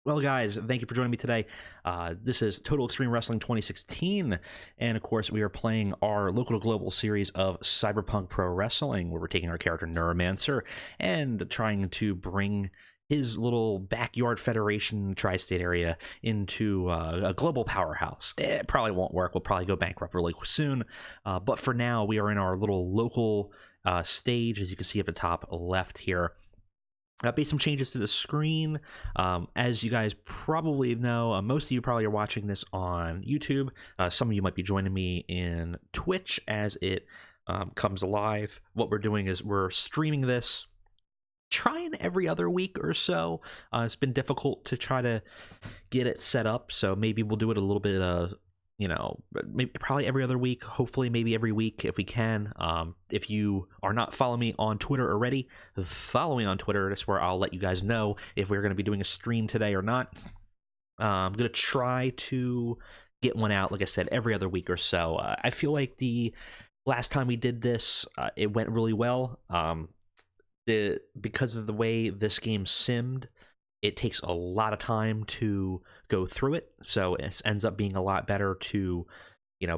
Well, guys, thank you for joining me today. This is Total Extreme Wrestling 2016, and of course, we are playing our local to global series of Cyberpunk Pro Wrestling, where we're taking our character Neuromancer and trying to bring his little backyard federation tri-state area into a global powerhouse. It probably won't work. We'll probably go bankrupt really soon, but for now, we are in our little local stage, as you can see up the top left here. Made some changes to the screen. As you guys probably know, most of you probably are watching this on YouTube. Some of you might be joining me in Twitch as it comes live. What we're doing is we're streaming this, trying every other week or so. It's been difficult to try to get it set up, so maybe we'll do it a little bit maybe probably every other week, hopefully maybe every week if we can. If you are not following me on Twitter already, follow me on Twitter. That's where I'll let you guys know if we're going to be doing a stream today or not. I'm going to try to get one out, like I said, every other week or so. I feel like the last time we did this, it went really well. Because of the way this game simmed, it takes a lot of time to go through it, so it ends up being a lot better to,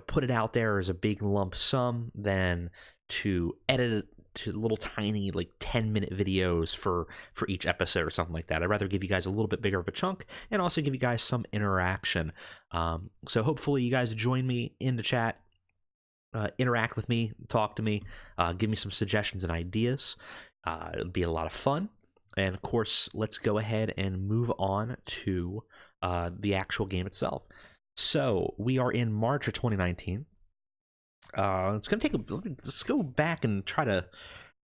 put it out there as a big lump sum than to edit it to little tiny, like 10-minute videos for each episode or something like that. I'd rather give you guys a little bit bigger of a chunk and also give you guys some interaction. So hopefully you guys join me in the chat, interact with me, talk to me, give me some suggestions and ideas. It'll be a lot of fun. And of course, let's go ahead and move on to the actual game itself. So we are in March of 2019. It's going to take let's go back and try to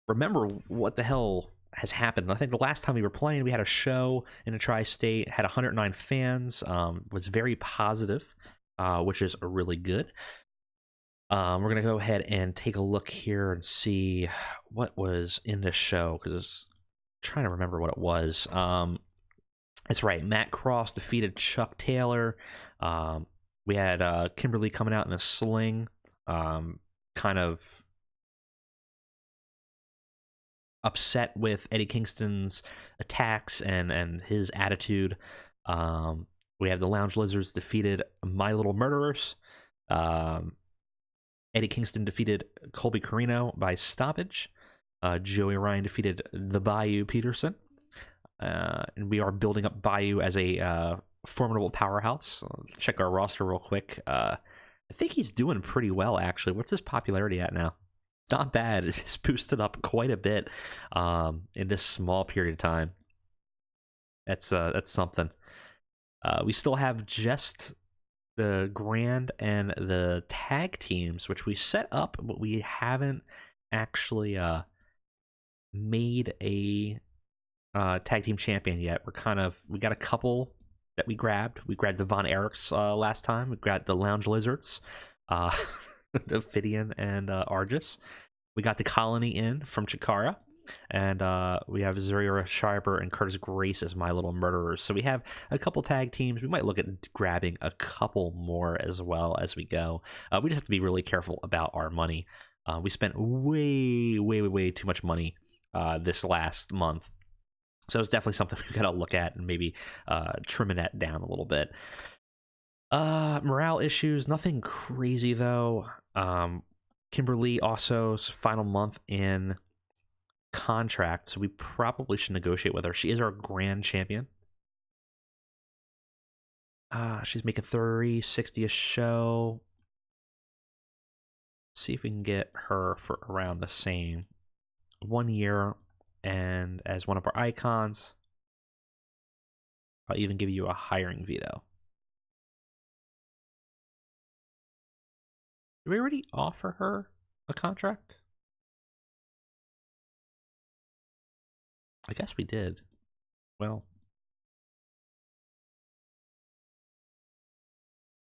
remember what the hell has happened. I think the last time we were playing, we had a show in a tri-state, had 109 fans, was very positive, which is really good. We're going to go ahead and take a look here and see what was in this show, because trying to remember what it was. That's right, Matt Cross defeated Chuck Taylor. We had Kimberly coming out in a sling, kind of upset with Eddie Kingston's attacks and his attitude. We have the Lounge Lizards defeated My Little Murderers. Eddie Kingston defeated Colby Carino by stoppage. Joey Ryan defeated the Bayou Peterson. And we are building up Bayou as a formidable powerhouse. Let's check our roster real quick. I think he's doing pretty well, actually. What's his popularity at now? Not bad. It's boosted up quite a bit in this small period of time. That's something. We still have just the Grand and the tag teams, which we set up, but we haven't actually made a tag team champion yet. We got a couple that we grabbed. We grabbed the Von Erichs last time. We grabbed the Lounge Lizards, the Ophidian and Argus. We got the Colony in from Chikara, and we have Zurira Sharper and Curtis Grace as My Little Murderers. So we have a couple tag teams. We might look at grabbing a couple more as well as we go. We just have to be really careful about our money. We spent way too much money this last month, so it's definitely something we gotta look at and maybe trimming that down a little bit. Morale issues, nothing crazy though. Kimberly also's final month in contract, so we probably should negotiate with her. She is our grand champion. She's making $360 a show. See if we can get her for around the same 1 year, and as one of our icons, I'll even give you a hiring veto. Did we already offer her a contract? I guess we did. Well,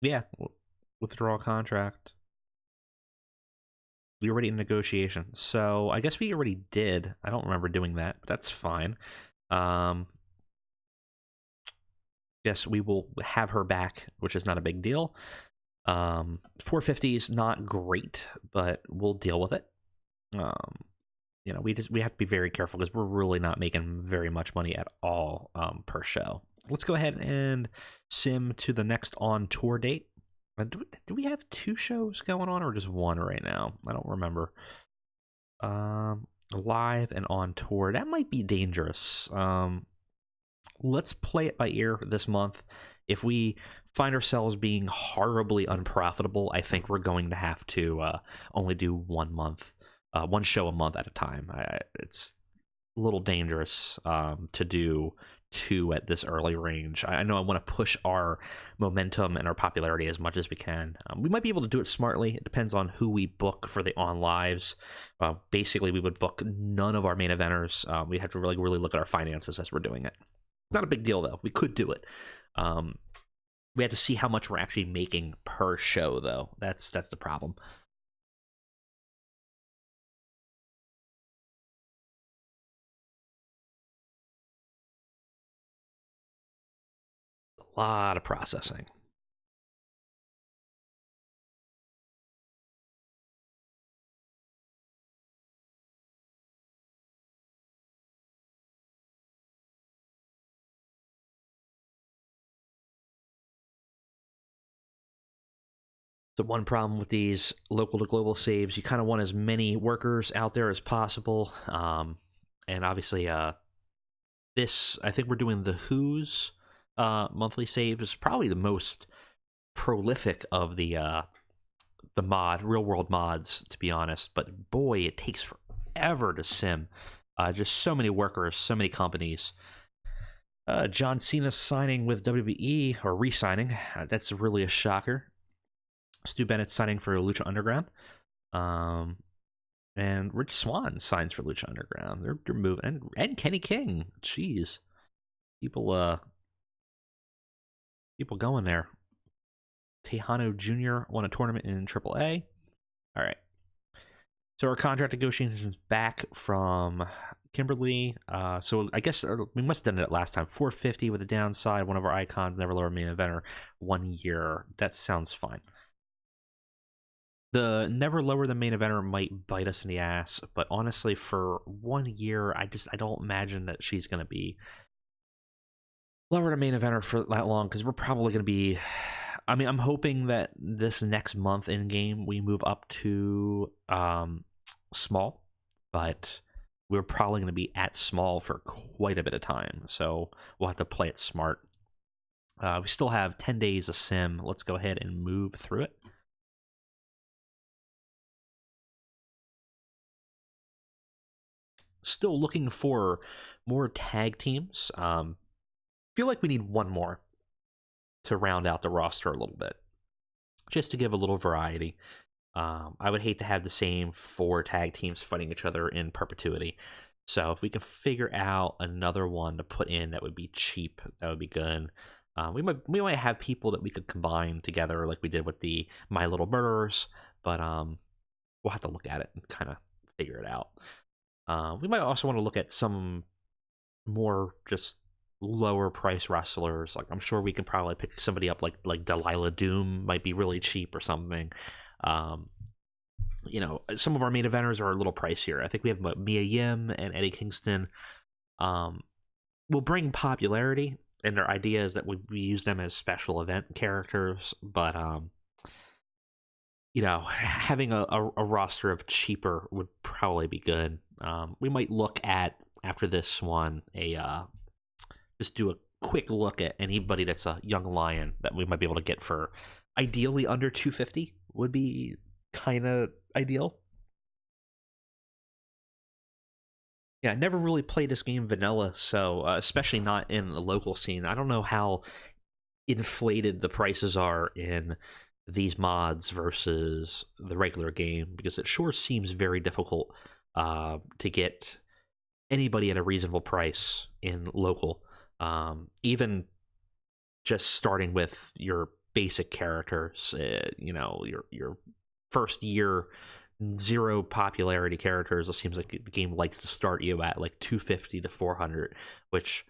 yeah, withdraw contract. We already in negotiation, so I guess we already did. I don't remember doing that, but that's fine. Guess we will have her back, which is not a big deal. 450 is not great, but we'll deal with it. We have to be very careful because we're really not making very much money at all per show. let's go ahead and sim to the next on tour date. Do we have 2 shows going on or just 1 right now? I don't remember. Live and on tour. That might be dangerous. Let's play it by ear this month. If we find ourselves being horribly unprofitable, I think we're going to have to only do 1 month, 1 show a month at a time. It's a little dangerous to do 2 at this early range. I know I want to push our momentum and our popularity as much as we can. We might be able to do it smartly. It depends on who we book for the on lives. Basically, we would book none of our main eventers. We have to really look at our finances as we're doing it. It's not a big deal, though. We could do it. We have to see how much we're actually making per show, though. That's the problem. A lot of processing. The one problem with these local to global saves, you kind of want as many workers out there as possible. And obviously, this, I think we're doing the Who's monthly save is probably the most prolific of the real world mods, to be honest. But boy, it takes forever to sim. Just so many workers, so many companies. John Cena signing with WWE, or re-signing. That's really a shocker. Stu Bennett signing for Lucha Underground. And Rich Swann signs for Lucha Underground. They're moving. And Kenny King. Jeez. People going there. Tejano Jr. won a tournament in AAA. All right. So our contract negotiations back from Kimberly. So I guess we must have done it last time. 450 with a downside. One of our icons, never lower main eventer. 1 year. That sounds fine. The never lower the main eventer might bite us in the ass, but honestly, for 1 year, I don't imagine that she's going to be lower the main eventer for that long, because we're probably going to be. I mean, I'm hoping that this next month in game we move up to small, but we're probably going to be at small for quite a bit of time, so we'll have to play it smart. We still have 10 days of sim. Let's go ahead and move through it. Still looking for more tag teams. Feel like we need 1 more to round out the roster a little bit, just to give a little variety. I would hate to have the same 4 tag teams fighting each other in perpetuity. So if we can figure out another one to put in that would be cheap, that would be good. We might have people that we could combine together like we did with the My Little Murderers, but we'll have to look at it and kind of figure it out. We might also want to look at some more just lower price wrestlers. Like I'm sure we can probably pick somebody up like Delilah Doom might be really cheap or something. Some of our main eventers are a little pricier. I think we have Mia Yim and Eddie Kingston. Will bring popularity, and their idea is that we use them as special event characters, but having a roster of cheaper would probably be good. We might look at, after this one, just do a quick look at anybody that's a young lion that we might be able to get for ideally under 250 would be kind of ideal. Yeah, I never really played this game vanilla, so especially not in the local scene. I don't know how inflated the prices are in these mods versus the regular game, because it sure seems very difficult to get anybody at a reasonable price in local. Even just starting with your basic characters, your first year 0 popularity characters, it seems like the game likes to start you at like 250 to 400, which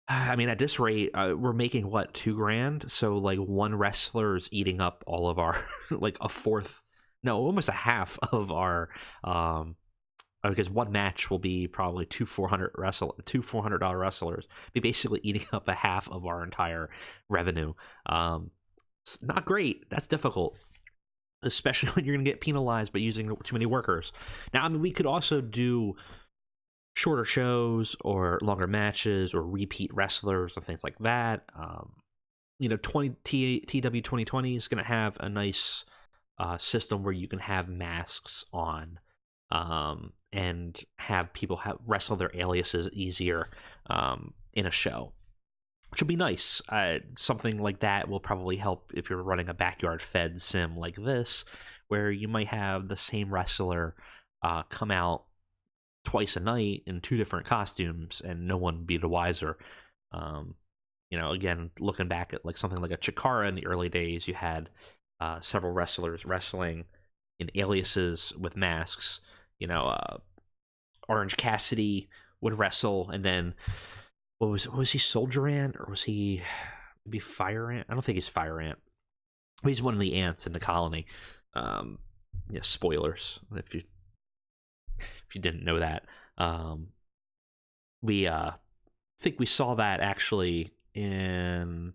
I mean, at this rate, we're making what, $2,000? So like 1 wrestler is eating up all of our like a fourth, no, almost a half of our because one match will be probably two $400 wrestlers, be basically eating up a half of our entire revenue. It's not great. That's difficult, especially when you're going to get penalized by using too many workers. Now, I mean, we could also do shorter shows or longer matches or repeat wrestlers and things like that. You know, TEW 2020 is going to have a nice system where you can have masks on, and have people wrestle their aliases easier in a show, which would be nice. Something like that will probably help if you're running a backyard fed sim like this, where you might have the same wrestler come out twice a night in two different costumes, and no one be the wiser. You know, again, looking back at like something like a Chikara in the early days, you had several wrestlers wrestling in aliases with masks. You know, Orange Cassidy would wrestle, and then what was he, Soldier Ant, or was he maybe Fire Ant? I don't think he's Fire Ant. He's one of the ants in the colony. Yeah, spoilers if you didn't know that. We think we saw that actually in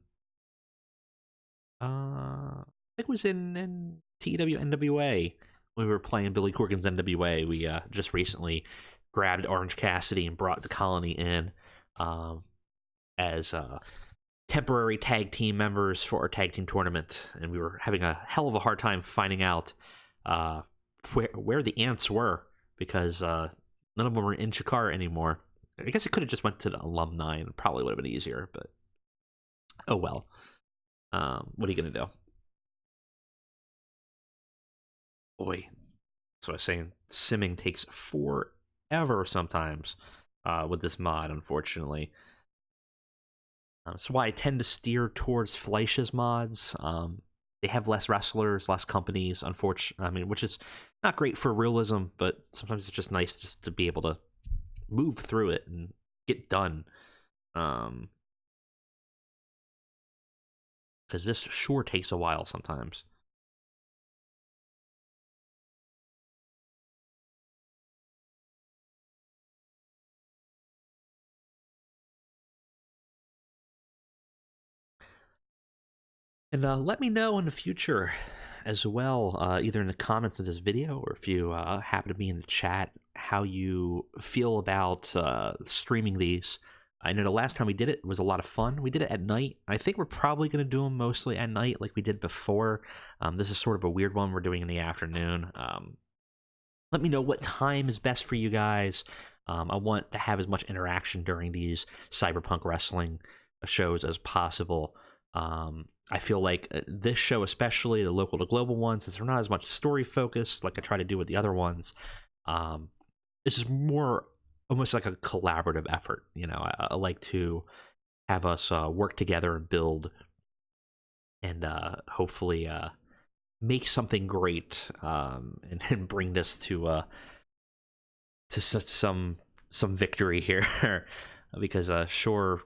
I think it was in TEW NWA. We were playing Billy Corgan's NWA. We just recently grabbed Orange Cassidy and brought the colony in as temporary tag team members for our tag team tournament, and we were having a hell of a hard time finding out where the ants were, because none of them were in Chikara anymore. I guess it could have just went to the alumni and probably would have been easier, but oh well. What are you gonna do? Boy, so I was saying, simming takes forever sometimes with this mod, unfortunately. That's why I tend to steer towards Fleisch's mods. They have less wrestlers, less companies, unfortunately. I mean, which is not great for realism, but sometimes it's just nice just to be able to move through it and get done. Because this sure takes a while sometimes. And let me know in the future as well, either in the comments of this video or if you happen to be in the chat, how you feel about streaming these. I know the last time we did it was a lot of fun. We did it at night. I think we're probably going to do them mostly at night like we did before. This is sort of a weird one we're doing in the afternoon. Let me know what time is best for you guys. I want to have as much interaction during these Cyberpunk wrestling shows as possible. I feel like this show, especially the local to global ones, since they're not as much story focused like I try to do with the other ones, this is more almost like a collaborative effort. You know, I like to have us work together and build, and hopefully make something great, and bring this to some victory here. Because sure,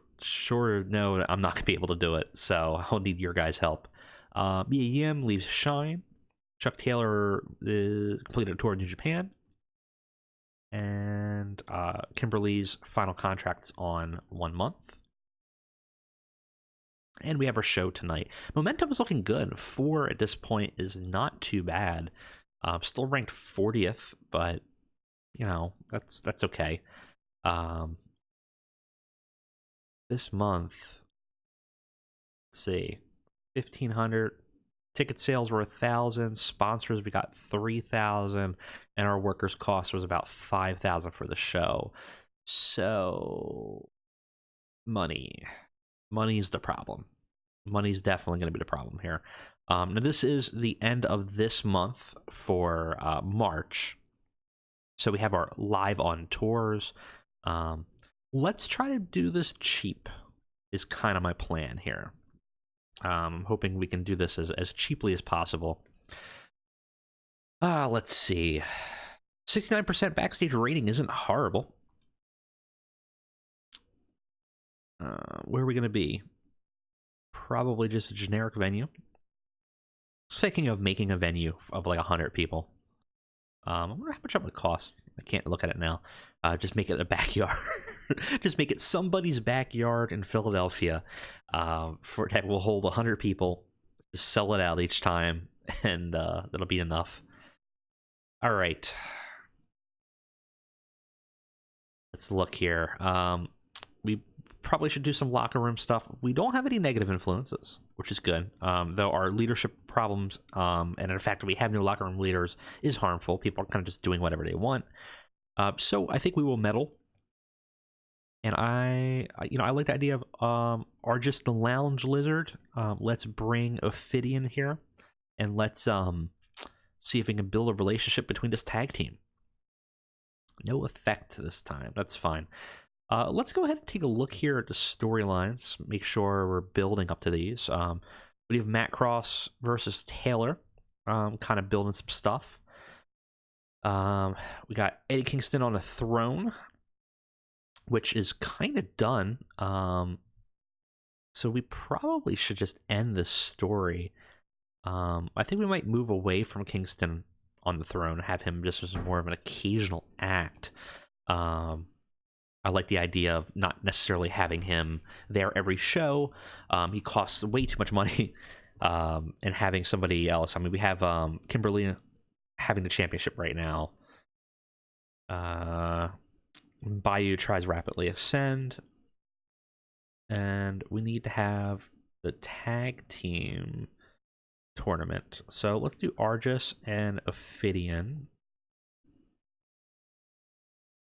no, I'm not gonna be able to do it, so I'll need your guys' help. Mia Yim leaves Shine. Chuck Taylor completed a tour in New Japan, and Kimberly's final contract's on 1 month. And we have our show tonight. Momentum is looking good. 4 at this point is not too bad. Still ranked 40th, but you know, that's okay. This month, let's see, 1,500 ticket sales were 1,000. Sponsors, we got 3,000, and our workers' cost was about 5,000 for the show. So, money is the problem. Money's definitely going to be the problem here. Now, this is the end of this month for March. So we have our live on tours. Let's try to do this cheap, is kind of my plan here. I'm hoping we can do this as cheaply as possible. Let's see. 69% backstage rating isn't horrible. Where are we going to be? Probably just a generic venue. Thinking of making a venue of like 100 people. I wonder how much it would cost. I can't look at it now. Just make it a backyard. Just make it somebody's backyard in Philadelphia. For that will hold 100 people. Just sell it out each time, and that'll be enough. All right. Let's look here. We probably should do some locker room stuff. We don't have any negative influences, which is good. Though our leadership problems, and in fact we have no locker room leaders, is harmful. People are kind of just doing whatever they want. So I think we will meddle. And I like the idea of Argus the Lounge Lizard. Let's bring Ophidian here, and let's see if we can build a relationship between this tag team. No effect this time. That's fine. Let's go ahead and take a look here at the storylines. Make sure we're building up to these. We have Matt Cross versus Taylor. Kind of building some stuff. We got Eddie Kingston on a throne, which is kind of done. So we probably should just end this story. I think we might move away from Kingston on the throne, have him just as more of an occasional act. I like the idea of not necessarily having him there every show. He costs way too much money. And having somebody else. I mean, we have Kimberly having the championship right now. Bayou tries rapidly ascend. And we need to have the tag team tournament. So let's do Argus and Ophidian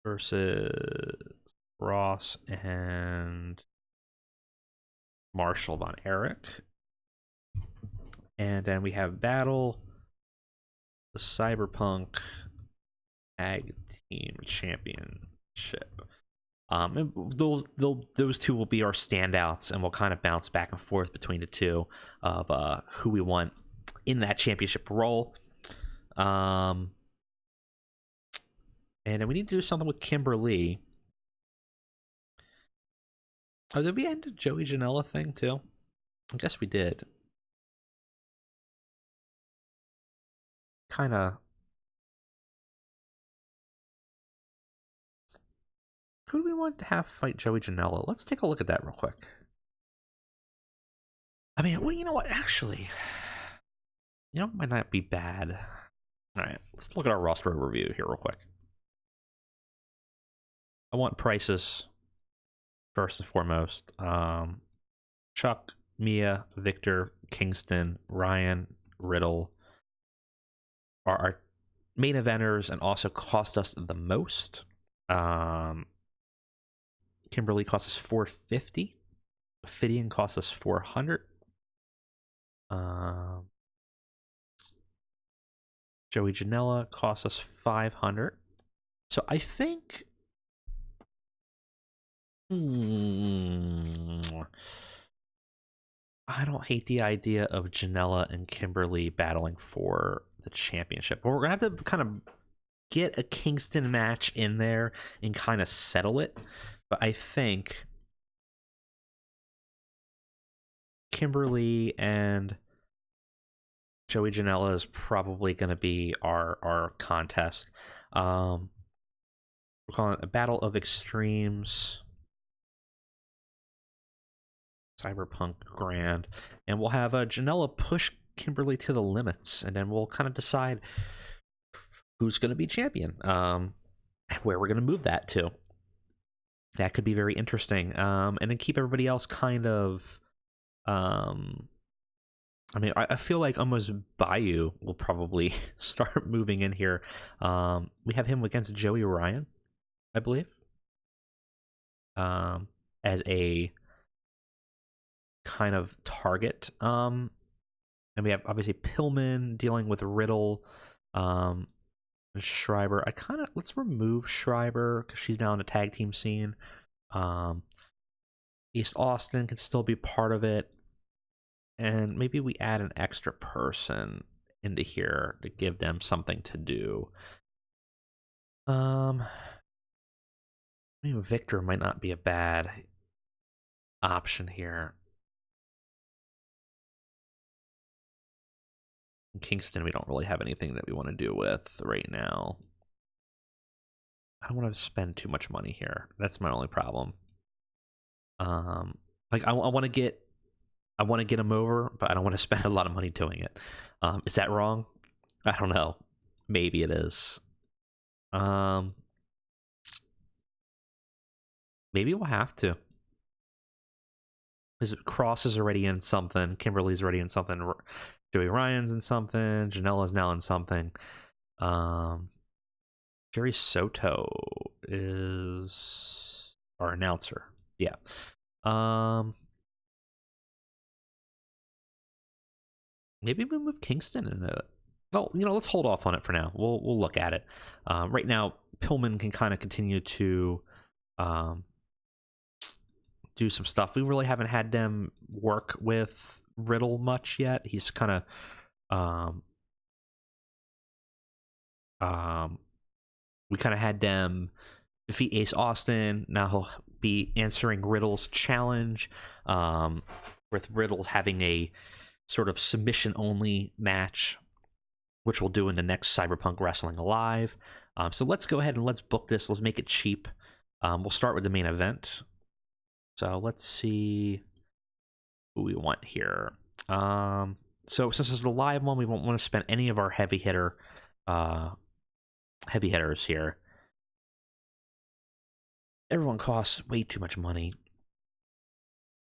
versus Ross and Marshall Von Erich. And then we have Battle, the Cyberpunk Tag Team Championship. And those two will be our standouts, and we'll kind of bounce back and forth between the two of who we want in that championship role. And then we need to do something with Kimberly. Oh, did we end the Joey Janela thing too? I guess we did. Kind of. Who do we want to have fight Joey Janela? Let's take a look at that real quick. I mean, well, you know what? Actually, it might not be bad. All right, let's look at our roster overview here real quick. I want prices first and foremost. Chuck, Mia, Victor, Kingston, Ryan, Riddle are our main eventers and also cost us the most. Kimberly cost us $450. Ophidian cost us $400. Joey Janela cost us $500. So I think I don't hate the idea of Janela and Kimberly battling for the championship. But we're gonna have to kind of get a Kingston match in there and kind of settle it. But I think Kimberly and Joey Janela is probably going to be our contest. We're calling it a Battle of Extremes. Cyberpunk Grand. And we'll have Janela push Kimberly to the limits. And then we'll kind of decide who's going to be champion. Where we're going to move that to. That could be very interesting. And then keep everybody else kind of... I mean, I feel like almost Bayou will probably start moving in here. We have him against Joey Ryan, I believe. As a kind of target. And we have obviously Pillman dealing with Riddle. Schreiber. Let's remove Schreiber because she's now in the tag team scene. East Austin can still be part of it. And maybe we add an extra person into here to give them something to do. I mean, Victor might not be a bad option here. Kingston, we don't really have anything that we want to do with right now. I don't want to spend too much money here. That's my only problem. Like I want to get him over, but I don't want to spend a lot of money doing it. Is that wrong? I don't know. Maybe it is. Maybe we'll have to. Because Cross is already in something. Kimberly's already in something. Joey Ryan's in something. Janella's now in something. Jerry Soto is our announcer. Yeah. Maybe we move Kingston into it. Well, let's hold off on it for now. We'll look at it. Right now, Pillman can kind of continue to do some stuff. We really haven't had them work with Riddle much yet. He's kind of we kind of had them defeat Ace Austin. Now he'll be answering Riddle's challenge, with Riddle having a sort of submission-only match, which we'll do in the next Cyberpunk Wrestling Alive. So let's go ahead and let's book this. Let's make it cheap. We'll start with the main event. So let's see who we want here. So since it's the live one, we won't want to spend any of our heavy hitters here. Everyone costs way too much money.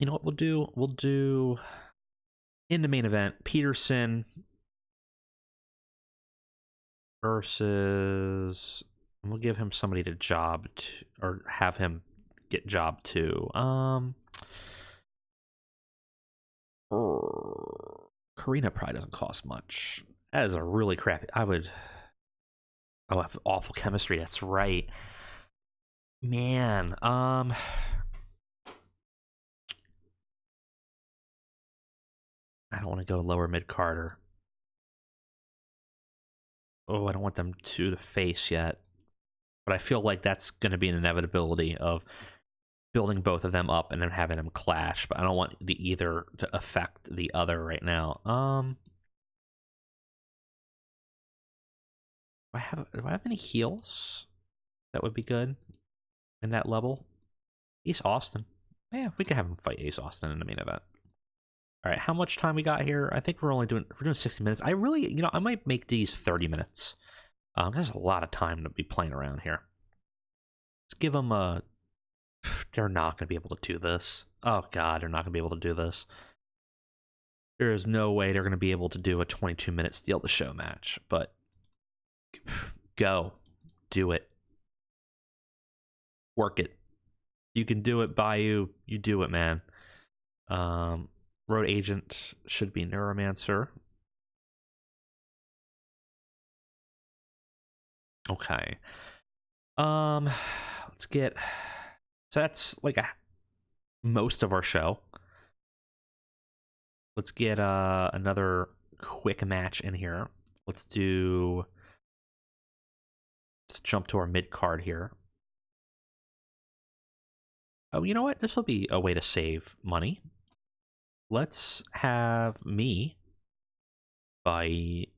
You know what we'll do? We'll do in the main event, Peterson versus, we'll give him somebody to job to, or have him get job to. Karina probably doesn't cost much. That is a really crappy. I have awful chemistry. That's right, man. I don't want to go lower mid Carter. Oh, I don't want them to the face yet. But I feel like that's going to be an inevitability of building both of them up and then having them clash. But I don't want the either to affect the other right now. Do I have any heals that would be good in that level? Ace Austin. Yeah, we could have him fight Ace Austin in the main event. All right, how much time we got here? I think we're doing 60 minutes. I really, I might make these 30 minutes. There's a lot of time to be playing around here. Let's give them a. They're not going to be able to do this. Oh God, they're not going to be able to do this. There is no way they're going to be able to do a 22-minute steal the show match. But go, do it, work it. You can do it, Bayou. You do it, man. Road Agent should be Neuromancer. Okay. Let's get. So that's like most of our show. Let's get another quick match in here. Let's jump to our mid card here. Oh, you know what? This will be a way to save money. Let's have me fight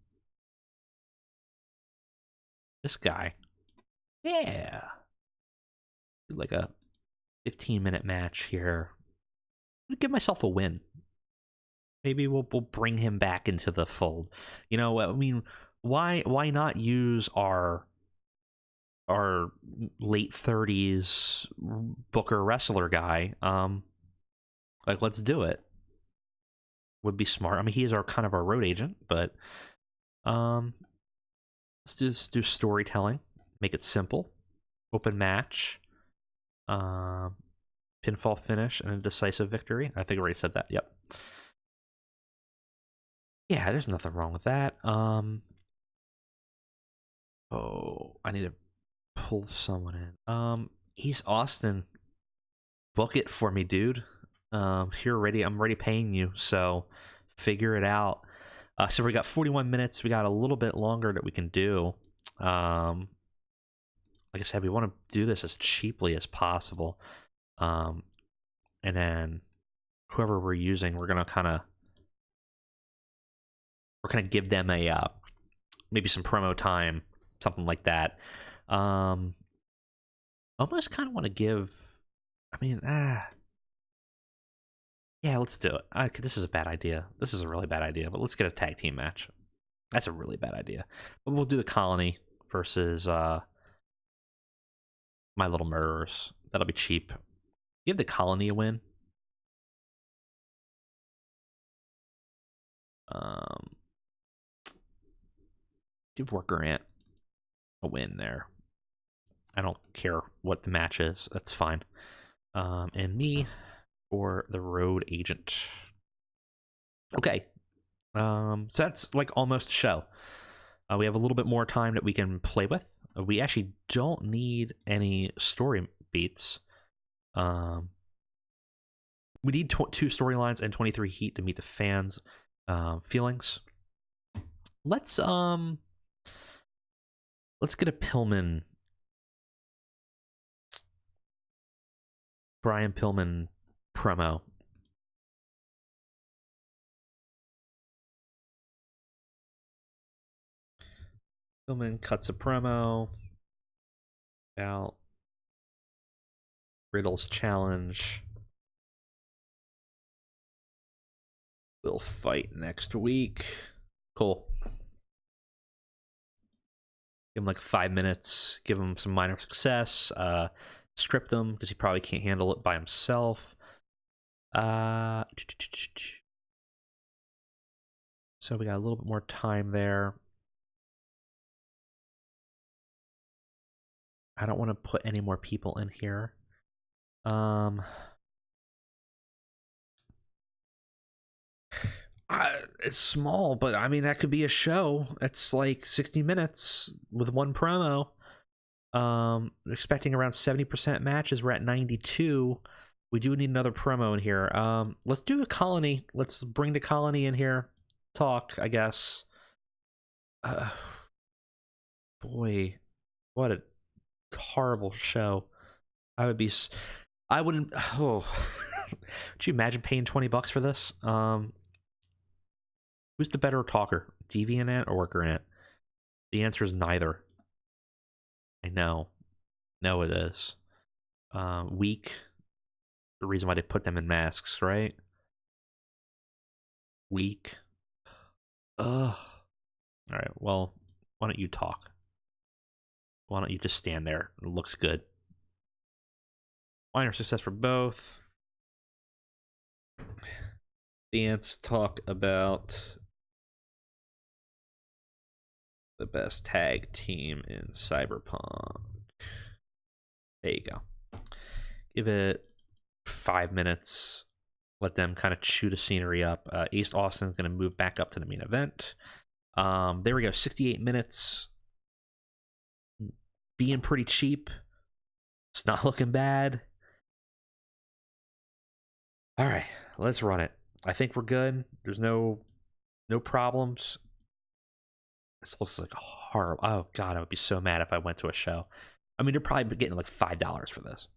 this guy. Yeah. Do like a 15-minute match here. I'll give myself a win. Maybe we'll bring him back into the fold. I mean, why not use our late 30s Booker wrestler guy? Like, let's do it. Would be smart. I mean, he is our road agent, but let's just do storytelling. Make it simple. Open match. Pinfall finish and a decisive victory. I think I already said that. Yep. Yeah, there's nothing wrong with that. Oh, I need to pull someone in. He's Austin. Book it for me, dude. You're ready. I'm already paying you, so figure it out. So we got 41 minutes. We got a little bit longer that we can do. Like I said, we want to do this as cheaply as possible. And then whoever we're using, we're gonna kind of or kind of give them a maybe some promo time, something like that. Almost kind of want to give. I mean, yeah, let's do it. This is a bad idea. This is a really bad idea. But let's get a tag team match. That's a really bad idea. But we'll do the Colony versus My Little Murderers. That'll be cheap. Give the Colony a win. Give Worker Ant a win there. I don't care what the match is. That's fine. And me for the Road Agent. Okay. So that's like almost a show. We have a little bit more time that we can play with. We actually don't need any story beats. We need 2 storylines and 23 heat to meet the fans' feelings. Let's get a Pillman, Brian Pillman promo. Pillman cuts a promo about Riddle's challenge. We'll fight next week. Cool. Give him like 5 minutes. Give him some minor success. Script him because he probably can't handle it by himself. So we got a little bit more time there. I don't want to put any more people in here. It's small, but I mean, that could be a show. It's like 60 minutes with 1 promo. Expecting around 70% matches. We're at 92. We do need another promo in here. Let's do a Colony. Let's bring the Colony in here. Talk, I guess. Boy, what a horrible show. I wouldn't. Oh, would you imagine paying $20 for this? Who's the better talker, Deviant Ant or Worker Ant? The answer is neither. I know. No, it is. Weak. The reason why they put them in masks, right? Weak. Ugh. Alright, well, why don't you talk? Why don't you just stand there? It looks good. Minor success for both. The ants talk about the best tag team in Cyberpunk. There you go. Give it 5 minutes. Let them kind of chew the scenery up. Ace Austin's going to move back up to the main event. There we go. 68 minutes. Being pretty cheap. It's not looking bad. All right, let's run it. I think we're good. There's no problems. This looks like a horrible. Oh god, I would be so mad if I went to a show. I mean, they're probably getting like $5 for this.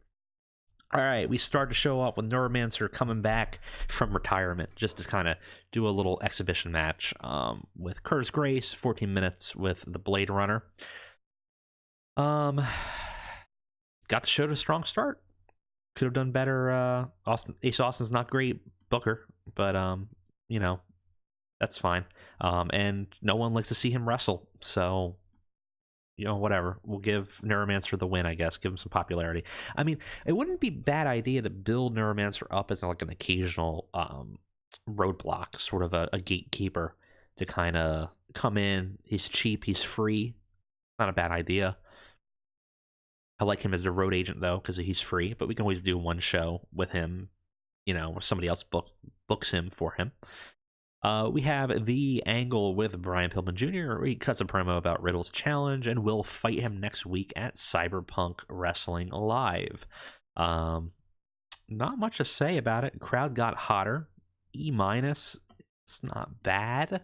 All right, we start to show off with Neuromancer coming back from retirement just to kind of do a little exhibition match with Curtis Grace, 14 minutes with the Blade Runner. Got the show to a strong start. Could have done better. Ace Austin's not great booker, but you know, that's fine. And no one likes to see him wrestle, so you know, whatever. We'll give Neuromancer the win, I guess. Give him some popularity. I mean, it wouldn't be a bad idea to build Neuromancer up as like an occasional roadblock, sort of a gatekeeper to kind of come in. He's cheap, he's free. Not a bad idea. I like him as the road agent, though, because he's free, but we can always do one show with him, you know, or somebody else books him for him. We have the angle with Brian Pillman Jr. He cuts a promo about Riddle's challenge and will fight him next week at Cyberpunk Wrestling Live. Not much to say about it. Crowd got hotter. E-. It's not bad.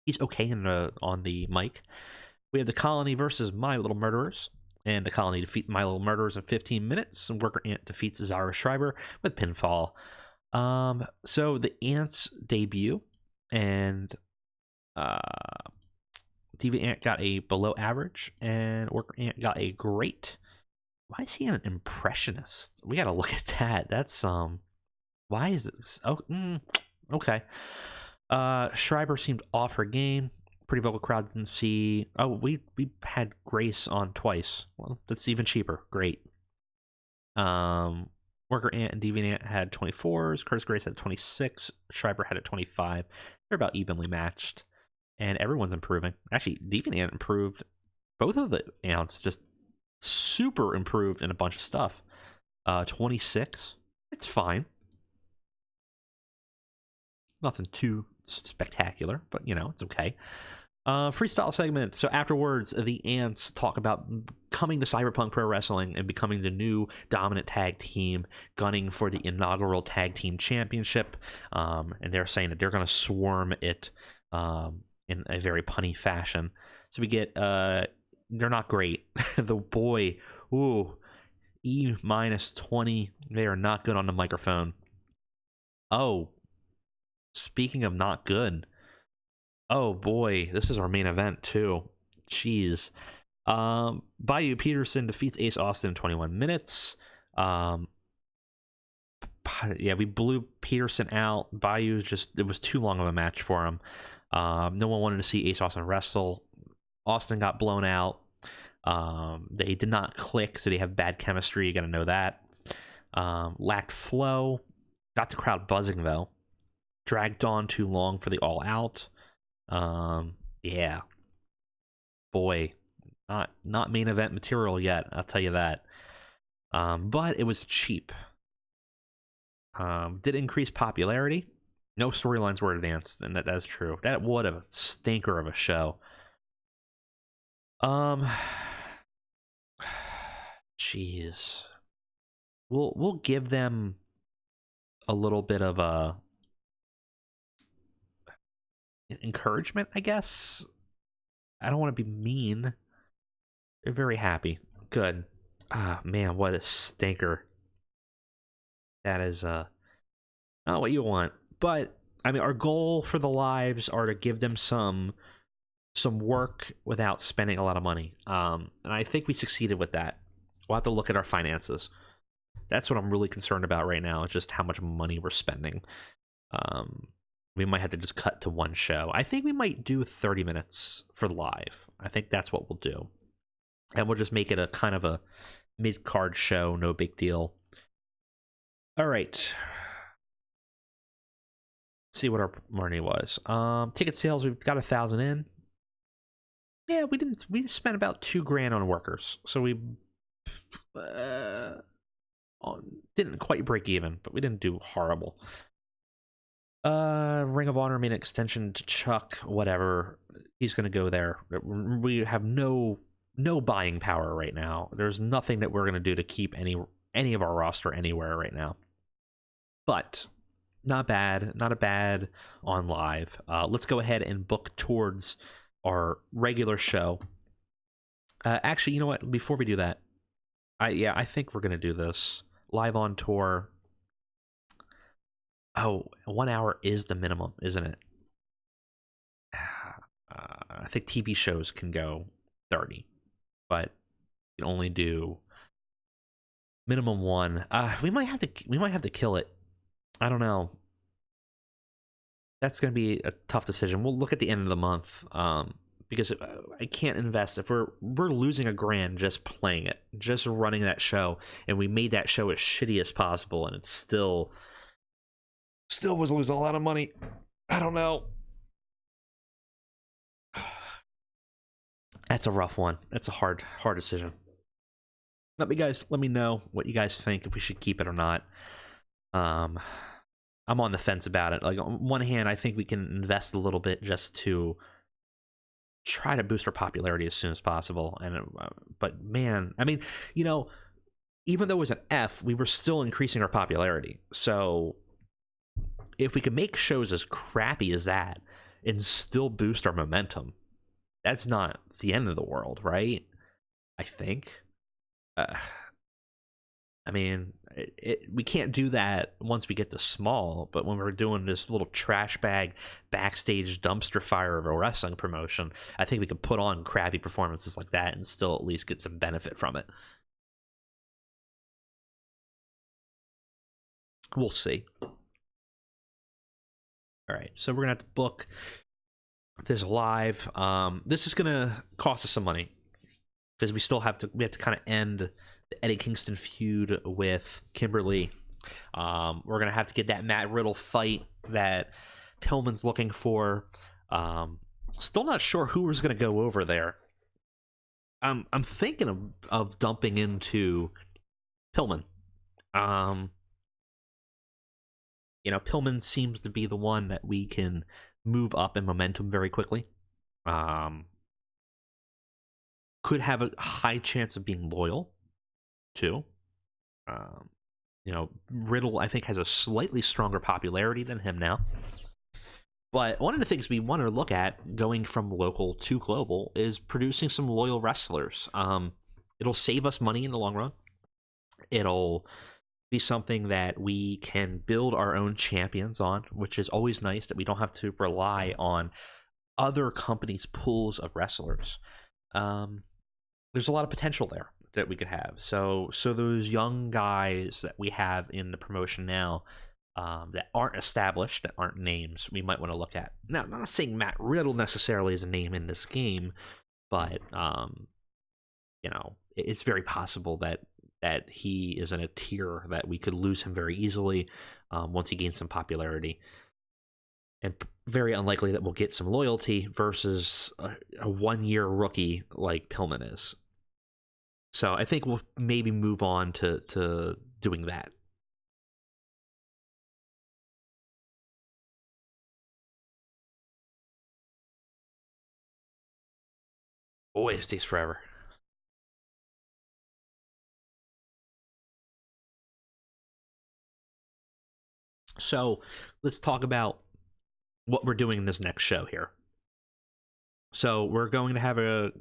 He's okay on the mic. We have the Colony versus My Little Murderers. And the Colony defeat My Little Murderers in 15 minutes. And Worker Ant defeats Zara Schreiber with pinfall. So the Ants debut, and Uh, Diva Ant got a below average, and Worker Ant got a great. Why is he an impressionist? We gotta look at that. That's Why is this? Oh, okay. Schreiber seemed off her game. Pretty vocal crowd didn't see. Oh, we had Grace on twice. Well, that's even cheaper. Great. Worker Ant and Deviant Ant had 24s. Curtis Grace had 26. Schreiber had a 25. They're about evenly matched, and everyone's improving. Actually, Deviant Ant improved. Both of the ants just super improved in a bunch of stuff. 26. It's fine. Nothing too spectacular, but it's okay. Freestyle segment. So afterwards, the Ants talk about coming to Cyberpunk Pro Wrestling and becoming the new dominant tag team, gunning for the inaugural tag team championship. And they're saying that they're going to swarm it in a very punny fashion. So we get, they're not great. The boy, E-20. They are not good on the microphone. Oh, speaking of not good. Oh boy, this is our main event too. Jeez. Bayou Peterson defeats Ace Austin in 21 minutes. Yeah, we blew Peterson out. Bayou it was too long of a match for him. No one wanted to see Ace Austin wrestle. Austin got blown out. They did not click, so they have bad chemistry. You gotta know that. Lacked flow. Got the crowd buzzing though. Dragged on too long for the all out. Yeah, boy, not main event material yet, I'll tell you that. But it was cheap. Did increase popularity. No storylines were advanced, and that's true. That would have a stinker of a show. Jeez, we'll give them a little bit of a encouragement, I guess. I don't want to be mean. They're very happy. Good. Ah, man, what a stinker. That is not what you want. But I mean, our goal for the lives are to give them some work without spending a lot of money. And I think we succeeded with that. We'll have to look at our finances. That's what I'm really concerned about right now, is just how much money we're spending. We might have to just cut to one show. I think we might do 30 minutes for live. I think that's what we'll do. And we'll just make it a kind of a mid-card show, no big deal. All right. Let's see what our money was. Ticket sales, we've got 1,000 in. Yeah, we spent about $2,000 on workers. So we didn't quite break even, but we didn't do horrible. Ring of Honor made an extension to Chuck, whatever. He's gonna go there. We have no buying power right now. There's nothing that we're gonna do to keep any of our roster anywhere right now. But not bad, not a bad on live. Let's go ahead and book towards our regular show. Actually, you know what? Before we do that, I think we're gonna do this live on tour. Oh, 1 hour is the minimum, isn't it? I think TV shows can go 30, but you can only do minimum 1. We might have to kill it. I don't know. That's going to be a tough decision. We'll look at the end of the month, because I can't invest if we're losing $1,000 just playing it, just running that show, and we made that show as shitty as possible, and it's still was losing a lot of money. I don't know. That's a rough one. That's a hard decision. Let me know what you guys think, if we should keep it or not. I'm on the fence about it. Like, on one hand, I think we can invest a little bit just to try to boost our popularity as soon as possible. And but man, I mean, even though it was an F, we were still increasing our popularity. So if we can make shows as crappy as that and still boost our momentum, that's not the end of the world, right? I think. I mean, We can't do that once we get to small, but when we're doing this little trash bag backstage dumpster fire of a wrestling promotion, I think we could put on crappy performances like that and still at least get some benefit from it. We'll see. All right, so we're gonna have to book this live. This is gonna cost us some money because we have to kind of end the Eddie Kingston feud with Kimberly. We're gonna have to get that Matt Riddle fight that Pillman's looking for. Still not sure who was gonna go over there. I'm thinking of dumping into Pillman. Pillman seems to be the one that we can move up in momentum very quickly. Could have a high chance of being loyal, too. Riddle, I think, has a slightly stronger popularity than him now. But one of the things we want to look at going from local to global is producing some loyal wrestlers. It'll save us money in the long run. It'll be something that we can build our own champions on, which is always nice that we don't have to rely on other companies' pools of wrestlers. There's a lot of potential there that we could have. So those young guys that we have in the promotion now that aren't established, that aren't names, we might want to look at. Now, I'm not saying Matt Riddle necessarily is a name in this game, but it's very possible that he is in a tier that we could lose him very easily once he gains some popularity. And very unlikely that we'll get some loyalty versus a one-year rookie like Pillman is. So I think we'll maybe move on to doing that. Oh, it takes forever. So let's talk about what we're doing in this next show here. So we're going to have a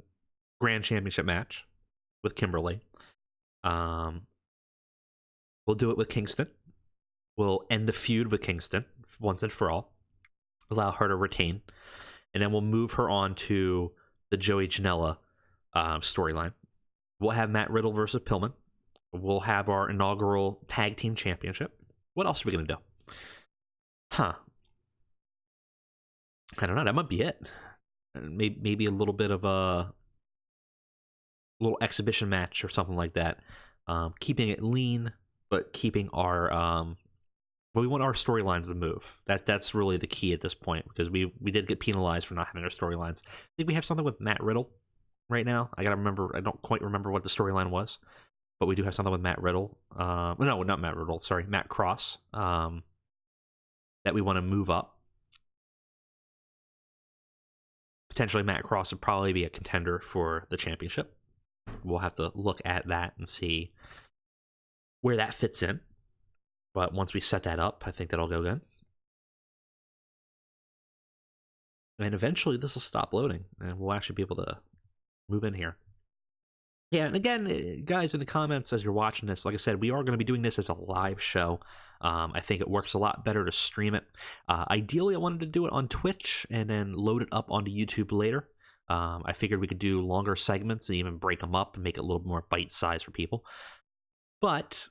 Grand Championship match with Kimberly. We'll do it with Kingston. We'll end the feud with Kingston once and for all. Allow her to retain. And then we'll move her on to the Joey Janela storyline. We'll have Matt Riddle versus Pillman. We'll have our inaugural tag team championship. What else are we going to do? I don't know. That might be it. Maybe a little bit of a little exhibition match or something like that. Keeping it lean, but keeping our we want our storylines to move. That's really the key at this point, because we did get penalized for not having our storylines. I think we have something with Matt Riddle right now. I gotta remember. I don't quite remember what the storyline was, but we do have something with Matt Riddle. No, not Matt Riddle. Sorry, Matt Cross. That we want to move up. Potentially, Matt Cross would probably be a contender for the championship. We'll have to look at that and see where that fits in. But once we set that up, I think that'll go good. And eventually, this will stop loading, and we'll actually be able to move in here. Yeah, and again, guys, in the comments as you're watching this, like I said, we are going to be doing this as a live show. I think it works a lot better to stream it. Ideally, I wanted to do it on Twitch and then load it up onto YouTube later. I figured we could do longer segments and even break them up and make it a little more bite-sized for people. But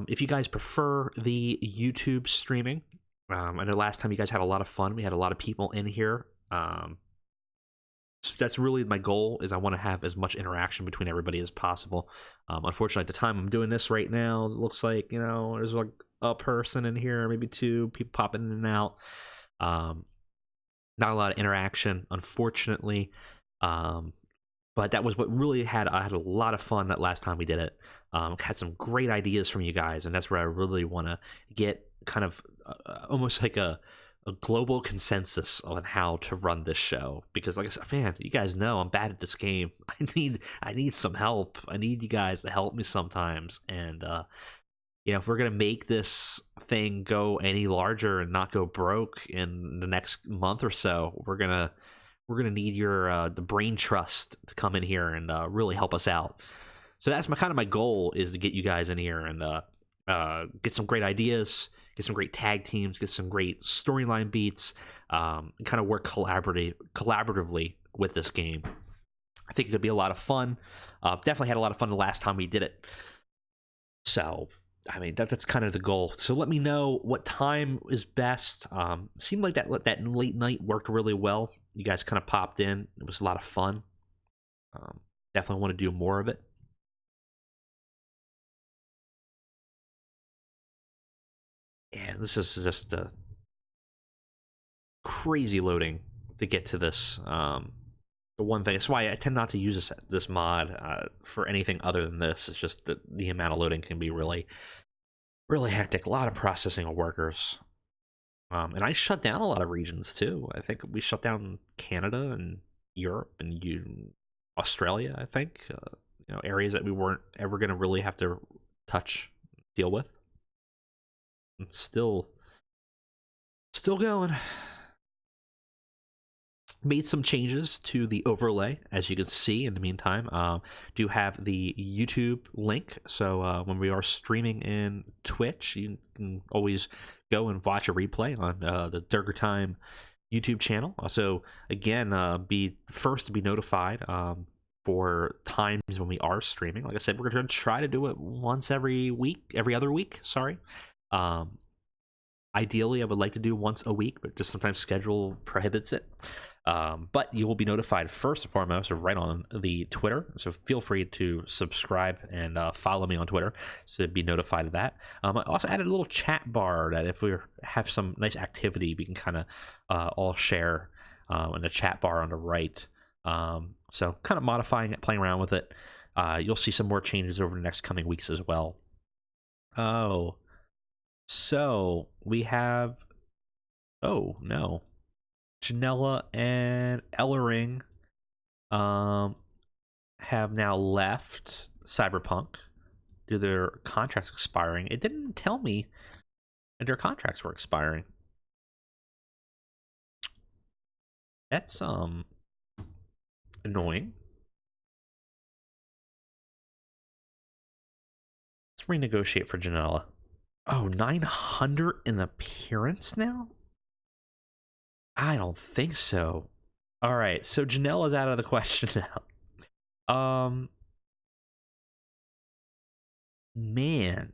if you guys prefer the YouTube streaming, I know last time you guys had a lot of fun. We had a lot of people in here. So that's really my goal, is I want to have as much interaction between everybody as possible. Unfortunately, at the time I'm doing this right now, it looks like, there's like a person in here, maybe two people popping in and out. Not a lot of interaction, unfortunately. But that was what really I had a lot of fun that last time we did it. Had some great ideas from you guys, and that's where I really want to get kind of almost like a global consensus on how to run this show, because like I said, man, you guys know I'm bad at this game. I need some help. I need you guys to help me sometimes. And if we're gonna make this thing go any larger and not go broke in the next month or so, we're gonna need your the brain trust to come in here and really help us out. So that's my goal, is to get you guys in here and get some great ideas, get some great tag teams, get some great storyline beats, and kind of work collaboratively with this game. I think it could be a lot of fun. Definitely had a lot of fun the last time we did it. So, I mean, that's kind of the goal. So let me know what time is best. Seemed like that late night worked really well. You guys kind of popped in. It was a lot of fun. Definitely want to do more of it. And this is just the crazy loading to get to this. The one thing, that's why I tend not to use this mod for anything other than this. It's just that the amount of loading can be really, really hectic. A lot of processing of workers. And I shut down a lot of regions too. I think we shut down Canada and Europe and Australia, I think. Areas that we weren't ever going to really have to deal with. It's still going. Made some changes to the overlay, as you can see in the meantime. Do have the YouTube link, so when we are streaming in Twitch, you can always go and watch a replay on the Durger Time YouTube channel. Also, again, be first to be notified for times when we are streaming. Like I said, we're going to try to do it every other week, sorry. Ideally, I would like to do once a week, but just sometimes schedule prohibits it. But you will be notified first and foremost right on the Twitter, so feel free to subscribe and follow me on Twitter to be notified of that. I also added a little chat bar that if we have some nice activity, we can kind of all share in the chat bar on the right. So kind of modifying it, playing around with it. You'll see some more changes over the next coming weeks as well. Oh, so we have... Oh, no. Janella and Ellering have now left Cyberpunk due to their contracts expiring. It didn't tell me that their contracts were expiring. That's annoying. Let's renegotiate for Janella. Oh, 900 in appearance now? I don't think so. All right, so Janella's out of the question now. Man.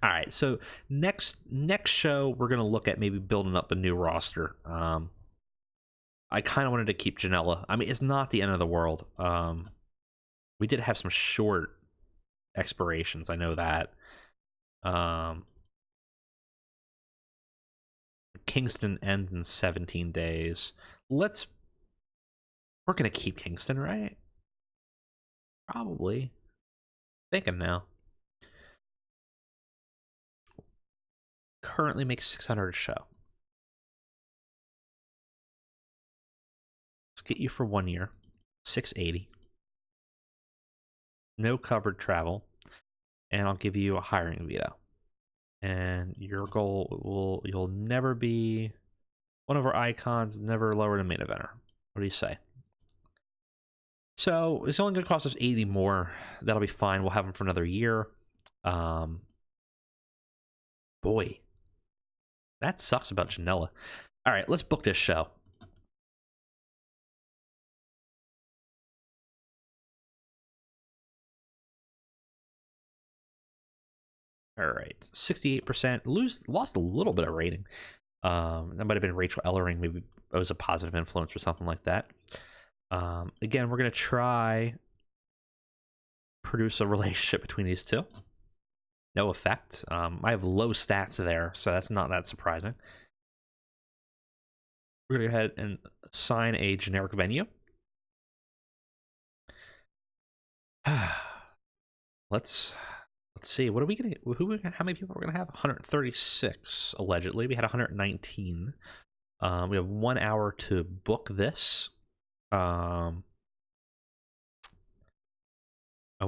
All right, so next show we're gonna look at maybe building up a new roster. I kind of wanted to keep Janella. I mean, it's not the end of the world. We did have some short expirations. I know that. Kingston ends in 17 days. We're gonna keep Kingston, right? Probably. Thinking now. Currently makes 600 a show. Let's get you for 1 year. 680. No covered travel. And I'll give you a hiring veto. And your goal you'll never be one of our icons, never lower than main eventer. What do you say? So it's only going to cost us 80 more. That'll be fine. We'll have him for another year. Boy, that sucks about Janella. All right, let's book this show. All right, 68%. Lost a little bit of rating. That might have been Rachel Ellering. Maybe it was a positive influence or something like that. Again, we're going to try produce a relationship between these two. No effect. I have low stats there, so that's not that surprising. We're going to go ahead and assign a generic venue. Let's see. What are we going to... How many people are we going to have? 136, allegedly. We had 119. We have 1 hour to book this. Oh,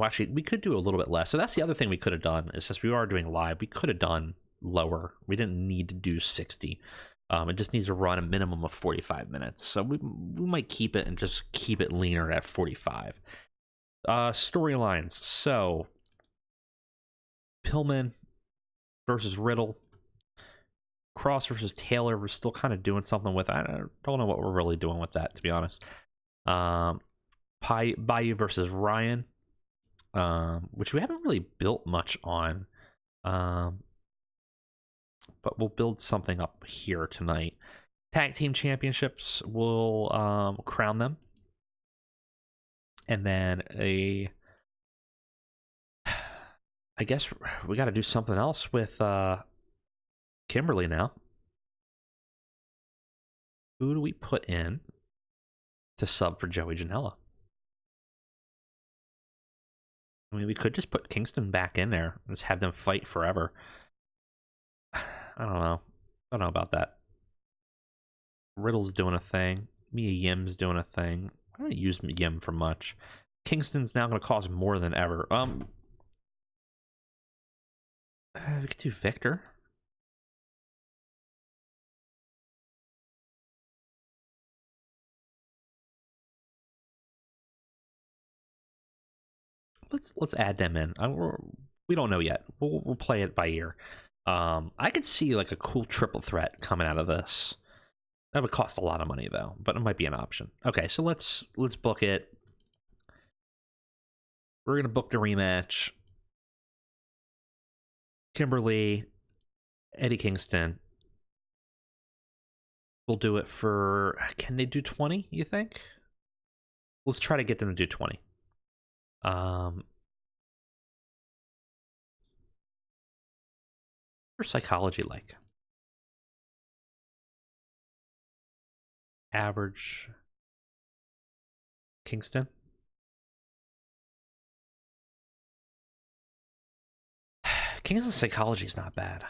actually, we could do a little bit less. So that's the other thing we could have done, is since we are doing live, we could have done lower. We didn't need to do 60. It just needs to run a minimum of 45 minutes. So we might keep it and just keep it leaner at 45. Storylines. So, Pillman versus Riddle. Cross versus Taylor, we're still kind of doing something with. I don't know what we're really doing with that, to be honest. Bayou versus Ryan, which we haven't really built much on. But we'll build something up here tonight. Tag team championships, we'll crown them. And then I guess we got to do something else with Kimberly now. Who do we put in to sub for Joey Janela? I mean, we could just put Kingston back in there and just have them fight forever. I don't know. I don't know about that. Riddle's doing a thing. Mia Yim's doing a thing. I don't use Yim for much. Kingston's now going to cost more than ever. We could do Victor. Let's add them in. We don't know yet. We'll play it by ear. I could see like a cool triple threat coming out of this. That would cost a lot of money though, but it might be an option. Okay, so let's book it. We're gonna book the rematch. Kimberly, Eddie Kingston. We'll do it for. Can they do 20? You think? Let's try to get them to do 20. For psychology, like average Kingston. Kingston's psychology is not bad.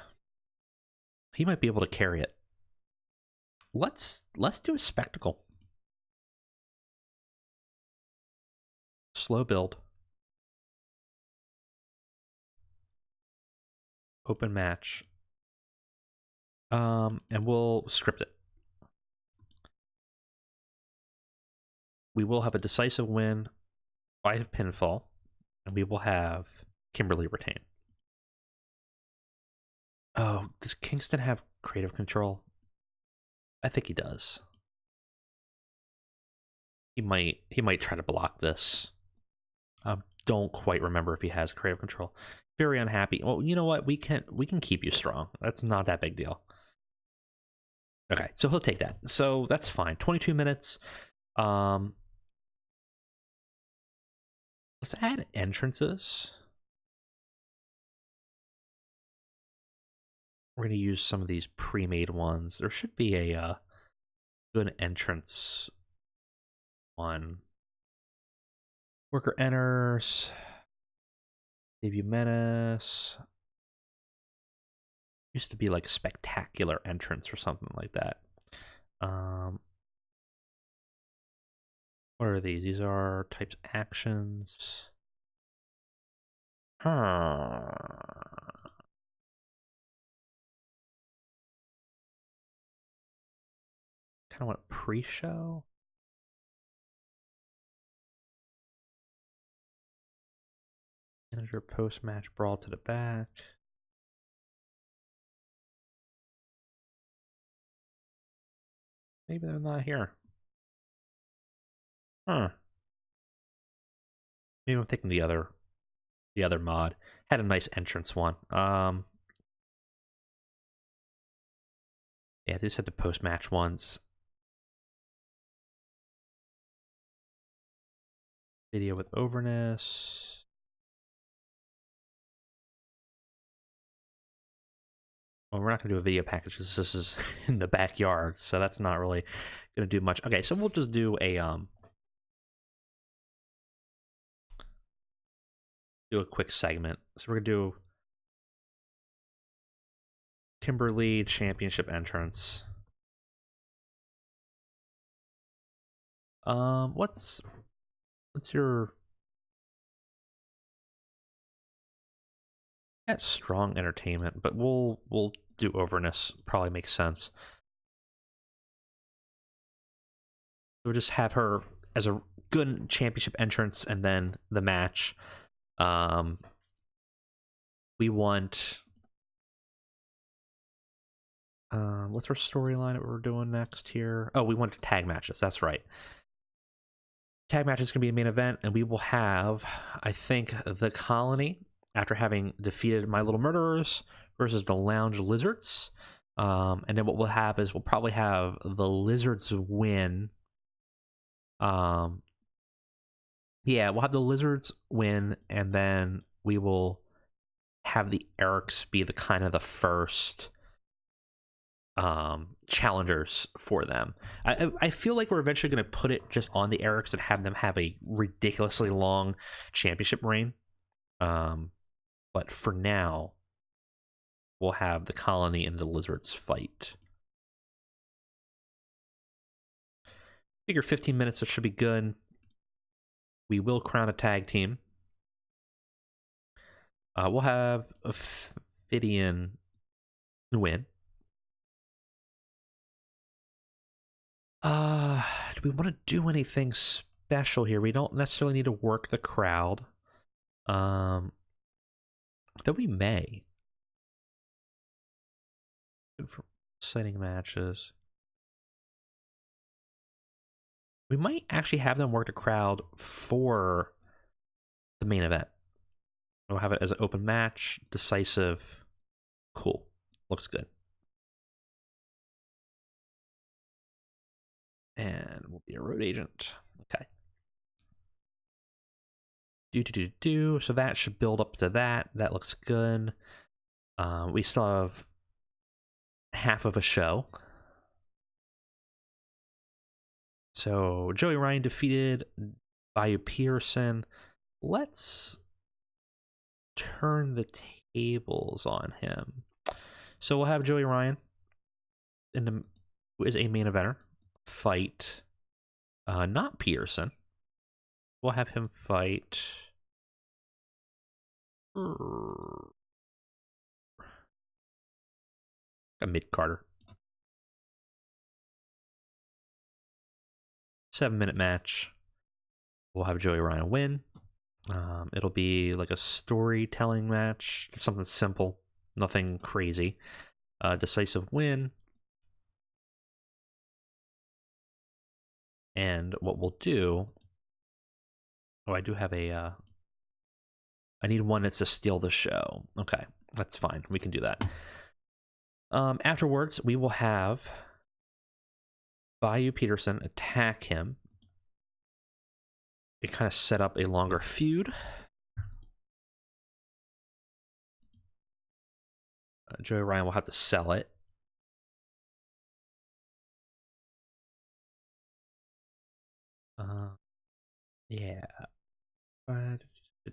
He might be able to carry it. Let's do a spectacle. Slow build. Open match. And we'll script it. We will have a decisive win by pinfall, and we will have Kimberly retain. Oh, does Kingston have creative control? I think he does. He might try to block this. Don't quite remember if he has creative control. Very unhappy. Well, you know what? We can keep you strong. That's not that big deal. Okay, so he'll take that. So that's fine. 22 minutes. Let's add entrances. We're going to use some of these pre-made ones. There should be a good entrance one. Worker enters. Debut menace. Used to be like spectacular entrance or something like that. What are these? These are types actions. Kind of want pre-show. Manager post-match brawl to the back. Maybe they're not here. Huh. Maybe I'm thinking the other mod had a nice entrance one. Yeah, they just had the post-match ones. Video with overness. Well, we're not going to do a video package because this is in the backyard, so that's not really going to do much. Okay, so we'll just do a quick segment. So we're going to do Kimberly Championship entrance. What's your That's strong entertainment, but we'll do overness. Probably makes sense. We'll just have her as a good championship entrance, and then the match. We want What's our storyline that we're doing next here? Oh, we went to tag matches. That's right. Tag match is going to be a main event, and we will have, I think, the Colony, after having defeated My Little Murderers, versus the Lounge Lizards. And then what we'll have is we'll probably have the Lizards win. Yeah, we'll have the Lizards win, and then we will have the Erics be the kind of the first challengers for them. I feel like we're eventually going to put it just on the Erics and have them have a ridiculously long championship reign. But for now, we'll have the Colony and the Lizards fight. Figure 15 minutes, it should be good. We will crown a tag team. We'll have a Fidian win. Do we want to do anything special here? We don't necessarily need to work the crowd. Though we may. Good for exciting matches. We might actually have them work the crowd for the main event. We'll have it as an open match, decisive. Cool. Looks good. And we'll be a road agent. Okay. So that should build up to that. That looks good. We still have half of a show. So Joey Ryan defeated Bayou Pearson. Let's turn the tables on him. So we'll have Joey Ryan, who is a main eventer, fight not Pearson. We'll have him fight a mid-carder. 7-minute match. We'll have Joey Ryan win. It'll be like a storytelling match, something simple, nothing crazy. Decisive win. And what we'll do... Oh, I do have a... I need one that's to steal the show. Okay, that's fine. We can do that. Afterwards, we will have Bayou Peterson attack him. It kind of set up a longer feud. Joey Ryan will have to sell it. Yeah.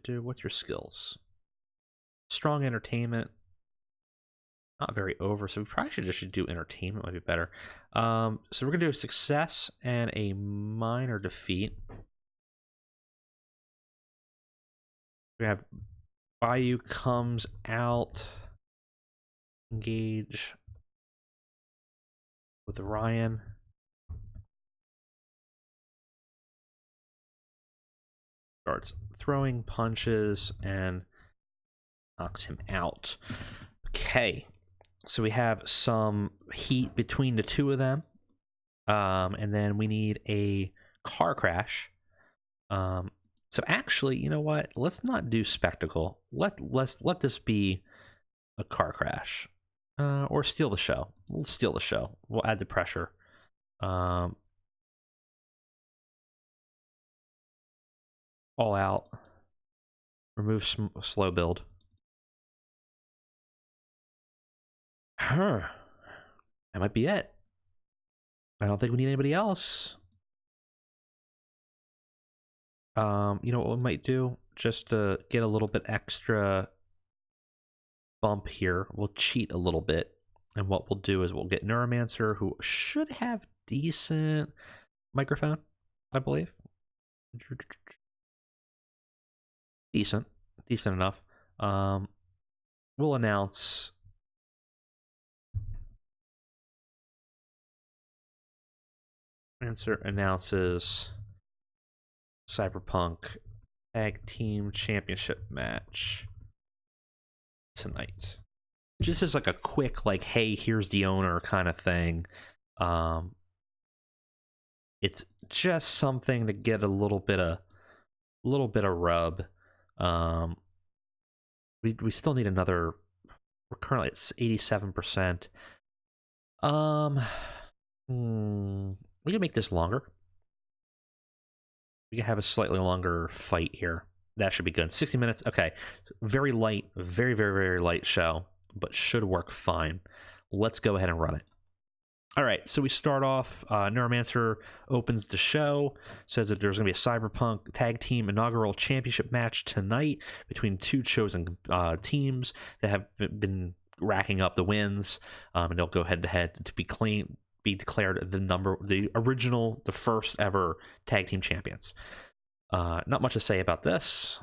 What's your skills? Strong entertainment. Not very over, so we probably should do entertainment. Might be better. So we're gonna do a success and a minor defeat. We have Bayou comes out, engage with Ryan. Starts throwing punches and knocks him out. Okay. So we have some heat between the two of them. And then we need a car crash. So actually, you know what? Let's not do spectacle. Let this be a car crash. Or steal the show. We'll steal the show. We'll add the pressure. All out. Remove slow build. That might be it. I don't think we need anybody else. You know what we might do? Just to get a little bit extra bump here, we'll cheat a little bit. And what we'll do is we'll get Neuromancer, who should have decent microphone, I believe. Decent enough. We'll announce... Answer announces Cyberpunk Tag Team Championship match tonight. just as like a quick, like, hey, here's the owner kind of thing. It's just something to get a little bit of rub. We still need another. We're currently at 87%. We can make this longer. We can have a slightly longer fight here. That should be good. 60 minutes. Okay. Very light, very, very, very light show, but should work fine. Let's go ahead and run it. All right, so we start off. Neuromancer opens the show, says that there's going to be a Cyberpunk Tag Team Inaugural Championship match tonight between two chosen teams that have been racking up the wins, and they'll go head to head to be declared the first ever tag team champions. Not much to say about this.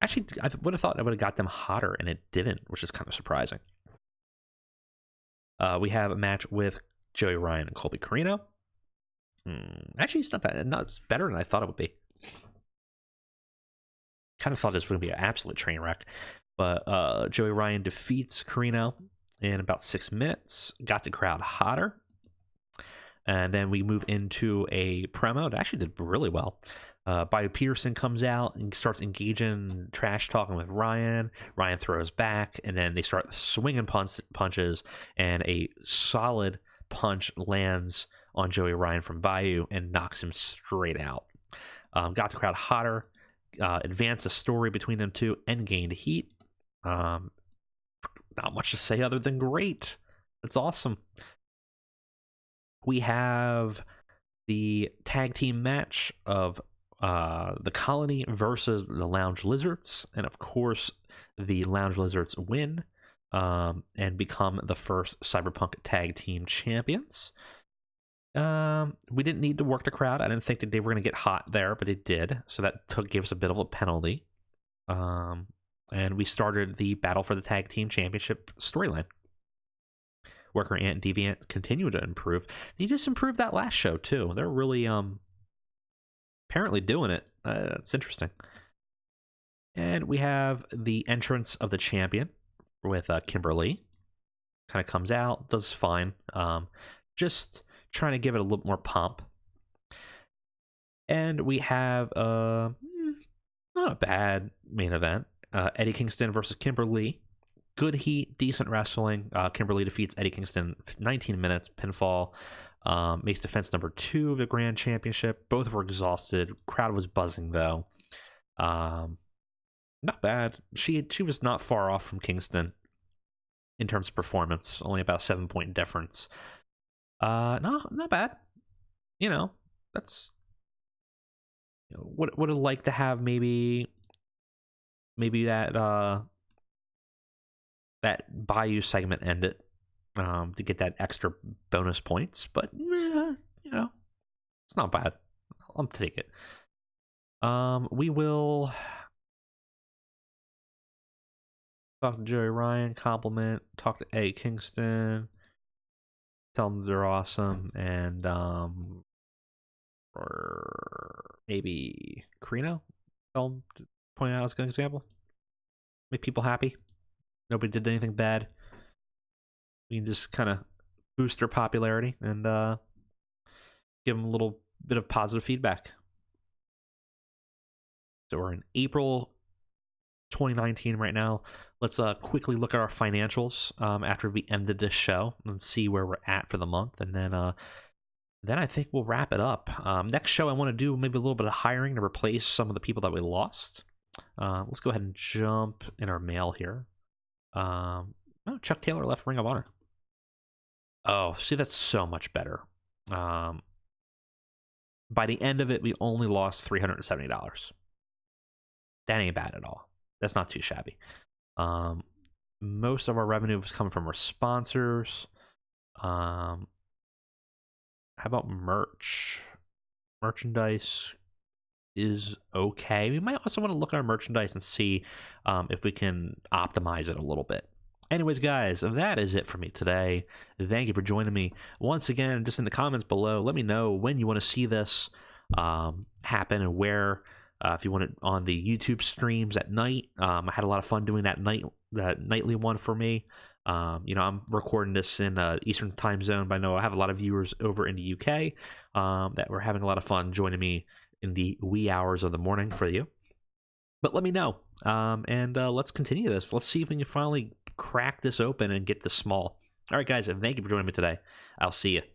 Actually, I would have thought I would have got them hotter, and it didn't, which is kind of surprising. We have a match with Joey Ryan and Colby Corino. Actually, it's not bad. No, it's better than I thought it would be. Kind of thought this was going to be an absolute train wreck. But Joey Ryan defeats Corino in about 6 minutes. Got the crowd hotter. And then we move into a promo that actually did really well. Bayou Peterson comes out and starts engaging, trash talking with Ryan. Ryan throws back, and then they start swinging punches, and a solid punch lands on Joey Ryan from Bayou and knocks him straight out. Got the crowd hotter, advanced the story between them two, and gained heat. Not much to say other than great. It's awesome. We have the tag team match of the Colony versus the Lounge Lizards, and of course the Lounge Lizards win and become the first Cyberpunk tag team champions. We didn't need to work the crowd. I didn't think that they were going to get hot there, but it did, so that gave us a bit of a penalty. And we started the battle for the tag team championship storyline. Worker Ant and Deviant continue to improve. They just improved that last show too. They're really apparently doing it. That's interesting. And we have the entrance of the champion with Kimberly. Kind of comes out, does fine. Just trying to give it a little more pomp. And we have not a bad main event. Eddie Kingston versus Kimberly. Good heat, decent wrestling. Kimberly defeats Eddie Kingston 19 minutes, pinfall. Makes defense number 2 of the Grand Championship. Both were exhausted. Crowd was buzzing, though. Not bad. She was not far off from Kingston in terms of performance. Only about a 7-point difference. No, not bad. That's... would have liked to have maybe that... that Bayou segment ended to get that extra bonus points, but it's not bad. I'll take it. We will talk to Joey Ryan, compliment, talk to A. Kingston, tell them they're awesome, and or maybe Carino, tell them to point out as a good example. Make people happy. Nobody did anything bad. We can just kind of boost their popularity and give them a little bit of positive feedback. So we're in April 2019 right now. Let's quickly look at our financials after we ended this show and see where we're at for the month. And then I think we'll wrap it up. Next show, I want to do maybe a little bit of hiring to replace some of the people that we lost. Let's go ahead and jump in our mail here. Chuck Taylor left Ring of Honor. Oh, see, that's so much better. By the end of it, we only lost $370. That ain't bad at all. That's not too shabby. Most of our revenue was coming from our sponsors. How about merch? Merchandise is okay. We might also want to look at our merchandise and see if we can optimize it a little bit. Anyways, guys, that is it for me today. Thank you for joining me. Once again, just in the comments below, let me know when you want to see this happen and where. If you want it on the YouTube streams at night. I had a lot of fun doing that nightly one for me. I'm recording this in Eastern time zone, but I know I have a lot of viewers over in the UK that were having a lot of fun joining me in the wee hours of the morning for you. But let me know, and let's continue this. Let's see if we can finally crack this open and get this small. All right, guys, and thank you for joining me today. I'll see you.